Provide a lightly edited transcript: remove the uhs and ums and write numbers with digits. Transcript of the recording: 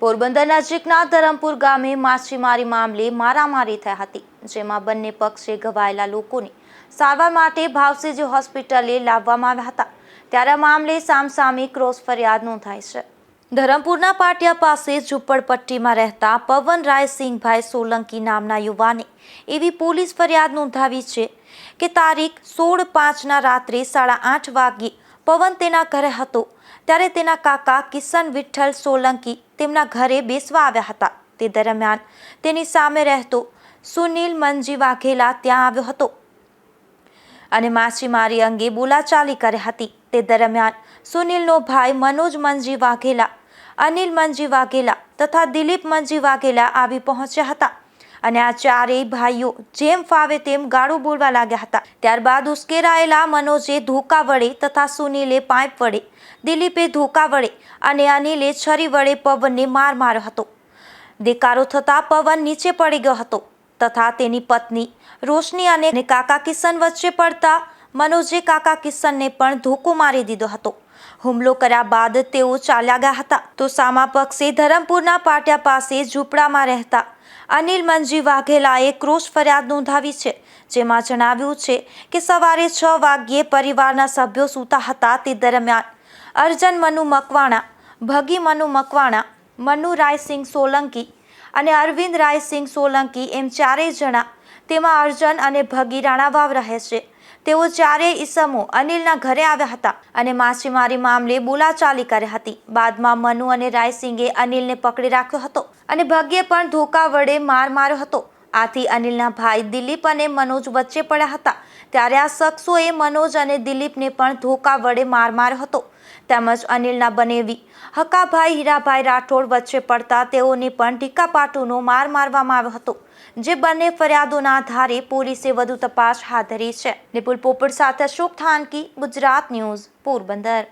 પોરબંદર નજીકના ધરમપુર ગામે માછીમારી મામલે મારામારી થઈ હતી, જેમાં બંને પક્ષે ઘવાયેલા લોકોને સારવાર માટે ભાવસીજી હોસ્પિટલે લાવવામાં આવ્યા હતા। ત્યારે આ મામલે સામસામે ક્રોસ ફરિયાદ નોંધાઈ છે। ધરમપુરના પાટિયા પાસે ઝૂંપડપટ્ટીમાં રહેતા પવન રાયસિંહભાઈ સોલંકી નામના યુવાને એવી પોલીસ ફરિયાદ નોંધાવી છે કે તારીખ 16/5ના રાત્રે 8:30 વાગ્યે પવન તેના ઘરે હતો, ત્યારે તેના કાકા કિશન વિઠ્ઠલ સોલંકી તેમના ઘરે બેસવા આવ્યા હતા। તે દરમિયાન તેની સામે રહેતો સુનિલ મનજી વાઘેલા ત્યાં આવ્યો હતો અને માછીમારી અંગે બોલાચાલી કરી હતી। તે દરમિયાન સુનિલનો ભાઈ મનોજ મનજી વાઘેલા, અનિલ મનજી વાઘેલા તથા દિલીપ મનજી વાઘેલા આવી પહોંચ્યા હતા અને આ ચારેય ભાઈઓ જેમ ફાવે તેમ ગાળો બોલવા લાગ્યા હતા। ત્યારબાદ ઉશ્કેરાયેલા મનોજે ધોકા વડે તથા સુનિલે પાઇપ વડે, દિલીપે ધોકા વડે અને અનિલે છરી વડે પવનને માર માર્યો હતો। દેકારો થતાં પવન નીચે પડી ગયો હતો તથા તેની પત્ની રોશની અને કાકા કિશન વચ્ચે પડતા મનોજે કાકા કિશનને પણ ધોકો મારી દીધો હતો। હુમલો કર્યા બાદ તેઓ ચાલ્યા ગયા હતા। તો સામા પક્ષે ધરમપુરના પાટિયા પાસે ઝૂંપડામાં રહેતા અનિલ મનજી વાઘેલાએ ક્રોસ ફરિયાદ નોંધાવી છે, જેમાં જણાવ્યું છે કે સવારે 6 વાગ્યે પરિવારના સભ્યો સૂતા હતા। તે દરમિયાન અર્જન મનુ મકવાણા, ભગી મનુ મકવાણા, મનુ રાયસિંહ સોલંકી અને અરવિંદ રાયસિંહ સોલંકી એમ ચારેય જણા, તેમાં અર્જન અને ભગી રાણાવાવ રહે છે। તેઓ ચારેય ઈસમો અનિલના ઘરે આવ્યા હતા અને માછીમારી મામલે બોલાચાલી કરી હતી। બાદમાં મનુ અને રાયસિંગે અનિલને પકડી રાખ્યો હતો અને ભગીએ પણ ધોકા વડે માર માર્યો હતો। આથી અનિલના ભાઈ દિલીપ અને મનોજ વચ્ચે પડ્યા હતા। ત્યારે આ શખ્સોએ મનોજ અને દિલીપને પણ ધોકા વડે માર માર્યો હતો, તેમજ અનિલના બનેવી હકાભાઈ હીરાભાઈ રાઠોડ વચ્ચે પડતા તેઓને પણ ટીકાપાટુનો માર મારવામાં આવ્યો હતો। જે બંને ફરિયાદોના આધારે પોલીસે વધુ તપાસ હાથ ધરી છે। નિપુલ પોપટ સાથે અશોક થાનકી, ગુજરાત ન્યૂઝ, પોરબંદર।